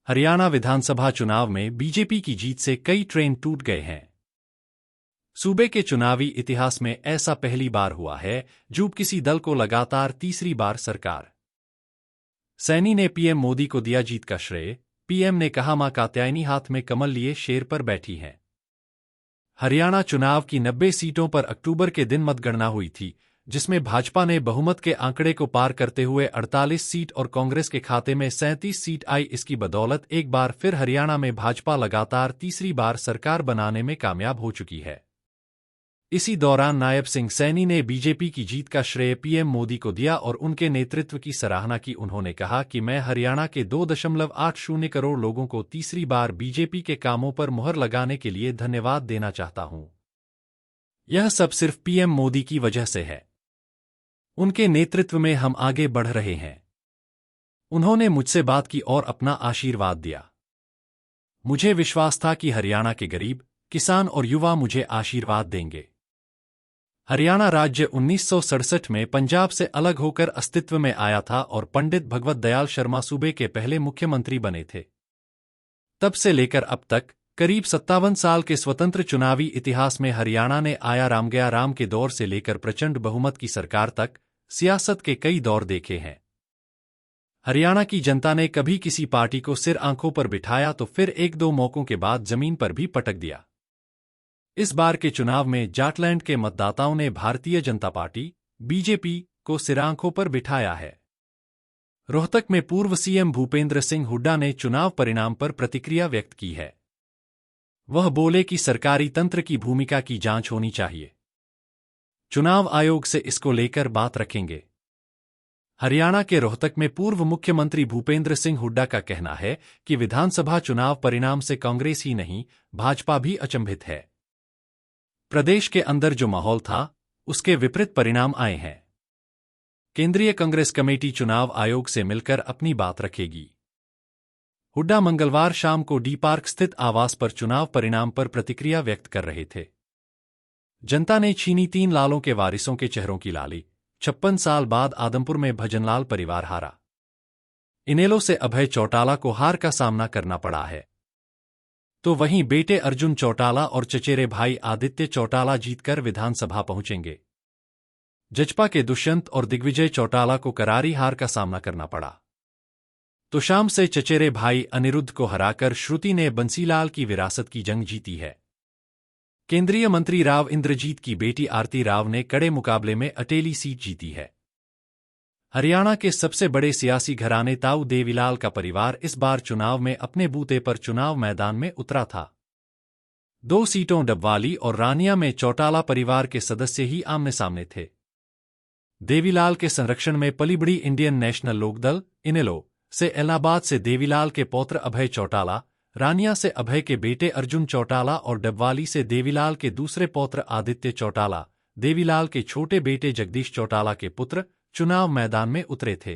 हरियाणा विधानसभा चुनाव में बीजेपी की जीत से कई ट्रेन टूट गए हैं। सूबे के चुनावी इतिहास में ऐसा पहली बार हुआ है जब किसी दल को लगातार तीसरी बार सरकार। सैनी ने पीएम मोदी को दिया जीत का श्रेय। पीएम ने कहा, मां कात्यायनी हाथ में कमल लिए शेर पर बैठी हैं। हरियाणा चुनाव की 90 सीटों पर अक्टूबर के दिन मतगणना हुई थी, जिसमें भाजपा ने बहुमत के आंकड़े को पार करते हुए 48 सीट और कांग्रेस के खाते में 37 सीट आई। इसकी बदौलत एक बार फिर हरियाणा में भाजपा लगातार तीसरी बार सरकार बनाने में कामयाब हो चुकी है। इसी दौरान नायब सिंह सैनी ने बीजेपी की जीत का श्रेय पीएम मोदी को दिया और उनके नेतृत्व की सराहना की। उन्होंने कहा कि मैं हरियाणा के 2.80 करोड़ लोगों को तीसरी बार बीजेपी के कामों पर मुहर लगाने के लिए धन्यवाद देना चाहता हूं। यह सब सिर्फ पीएम मोदी की वजह से है। उनके नेतृत्व में हम आगे बढ़ रहे हैं। उन्होंने मुझसे बात की और अपना आशीर्वाद दिया। मुझे विश्वास था कि हरियाणा के गरीब, किसान और युवा मुझे आशीर्वाद देंगे। हरियाणा राज्य 1967 में पंजाब से अलग होकर अस्तित्व में आया था और पंडित भगवत दयाल शर्मा सूबे के पहले मुख्यमंत्री बने थे। तब से लेकर अब तक करीब 57 साल के स्वतंत्र चुनावी इतिहास में हरियाणा ने आया राम गया राम के दौर से लेकर प्रचंड बहुमत की सरकार तक सियासत के कई दौर देखे हैं। हरियाणा की जनता ने कभी किसी पार्टी को सिर आंखों पर बिठाया तो फिर एक दो मौकों के बाद जमीन पर भी पटक दिया। इस बार के चुनाव में जाटलैंड के मतदाताओं ने भारतीय जनता पार्टी बीजेपी को सिर आंखों पर बिठाया है। रोहतक में पूर्व सीएम भूपेंद्र सिंह हुड्डा ने चुनाव परिणाम पर प्रतिक्रिया व्यक्त की है। वह बोले कि सरकारी तंत्र की भूमिका की जांच होनी चाहिए। चुनाव आयोग से इसको लेकर बात रखेंगे। हरियाणा के रोहतक में पूर्व मुख्यमंत्री भूपेंद्र सिंह हुड्डा का कहना है कि विधानसभा चुनाव परिणाम से कांग्रेस ही नहीं, भाजपा भी अचंभित है। प्रदेश के अंदर जो माहौल था, उसके विपरीत परिणाम आए हैं। केंद्रीय कांग्रेस कमेटी चुनाव आयोग से मिलकर अपनी बात रखेगी। हुड्डा मंगलवार शाम को डी पार्क स्थित आवास पर चुनाव परिणाम पर प्रतिक्रिया व्यक्त कर रहे थे। जनता ने छीनी 3 लालों के वारिसों के चेहरों की लाली। 56 साल बाद आदमपुर में भजनलाल परिवार हारा। इनेलो से अभय चौटाला को हार का सामना करना पड़ा है। तो वहीं बेटे अर्जुन चौटाला और चचेरे भाई आदित्य चौटाला जीतकर विधानसभा पहुंचेंगे। जजपा के दुष्यंत और दिग्विजय चौटाला को करारी हार का सामना करना पड़ा। तो शाम से चचेरे भाई अनिरुद्ध को हराकर श्रुति ने बंसीलाल की विरासत की जंग जीती है। केंद्रीय मंत्री राव इंद्रजीत की बेटी आरती राव ने कड़े मुकाबले में अटेली सीट जीती है। हरियाणा के सबसे बड़े सियासी घराने ताऊ देवीलाल का परिवार इस बार चुनाव में अपने बूते पर चुनाव मैदान में उतरा था। 2 सीटों डबवाली और रानिया में चौटाला परिवार के सदस्य ही आमने सामने थे। देवीलाल के संरक्षण में पली बड़ी इंडियन नेशनल लोकदल इनेलो से इलाहाबाद से देवीलाल के पौत्र अभय चौटाला, रानिया से अभय के बेटे अर्जुन चौटाला और डबवाली से देवीलाल के दूसरे पौत्र आदित्य चौटाला, देवीलाल के छोटे बेटे जगदीश चौटाला के पुत्र चुनाव मैदान में उतरे थे।